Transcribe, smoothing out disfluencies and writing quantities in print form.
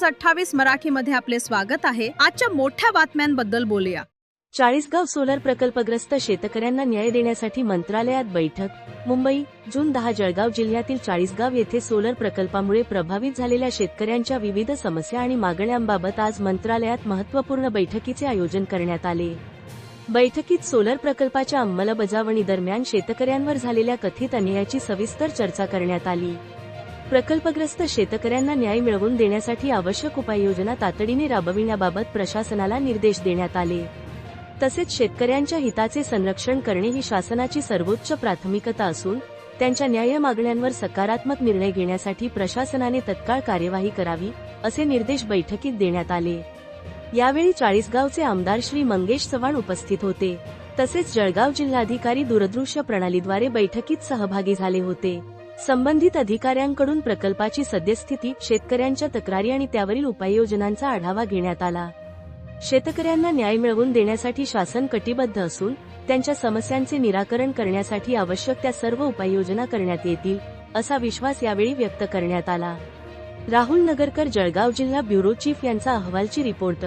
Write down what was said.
3028 मराठीमध्ये आपले स्वागत आहे। आजच्या मोठ्या बातम्यांबद्दल बोलूया। चाळीसगाव सोलर प्रकल्पग्रस्त शेतकऱ्यांना न्याय देण्यासाठी मंत्रालयात बैठक। मुंबई, जून 10 जळगाव जिल्ह्यातील चाळीसगाव येथे सोलर प्रकल्पामुळे प्रभावित झालेल्या शेतकऱ्यांच्या विविध समस्या आणि मागण्यांबाबत आज मंत्रालयात महत्त्वपूर्ण बैठकीचे आयोजन करण्यात आले। बैठकीत सोलर प्रकल्पाच्या अंमलबजावणीदरम्यान शेतकऱ्यांवर झालेल्या कथित अन्यायाची सविस्तर चर्चा करण्यात आली। प्रकल्पग्रस्त शेतकऱ्यांना न्याय मिळवून देण्यासाठी आवश्यक उपाययोजना तातडीने राबविण्याबाबत प्रशासनाला निर्देश देण्यात आले। तसेच शेतकऱ्यांच्या हिताचे संरक्षण करणे ही शासनाची सर्वोच्च प्राथमिकता असून त्यांच्या न्याय्य मागण्यांवर सकारात्मक निर्णय घेण्यासाठी प्रशासनाने तत्काळ कार्यवाही करावी, असे निर्देश बैठकीत देण्यात आले। यावेळी चाळीसगावचे आमदार श्री मंगेश चव्हाण उपस्थित होते। तसेच जळगाव जिल्हाधिकारी दूरदृश्य प्रणालीद्वारे बैठकीत सहभागी झाले होते। संबंधित अधिकाऱ्यांकडून प्रकल्पाची सद्यस्थिती, शेतकऱ्यांच्या तक्रारी आणि त्यावरील उपाययोजनांचा आढावा घेण्यात आला। शेतकऱ्यांना न्याय मिळवून देण्यासाठी शासन कटिबद्ध असून त्यांच्या समस्यांचे निराकरण करण्यासाठी आवश्यक त्या सर्व उपाययोजना करण्यात येतील, असा विश्वास यावेळी व्यक्त करण्यात आला। राहुल नगरकर, जळगाव जिल्हा ब्युरो चीफ यांचा अहवालची रिपोर्ट।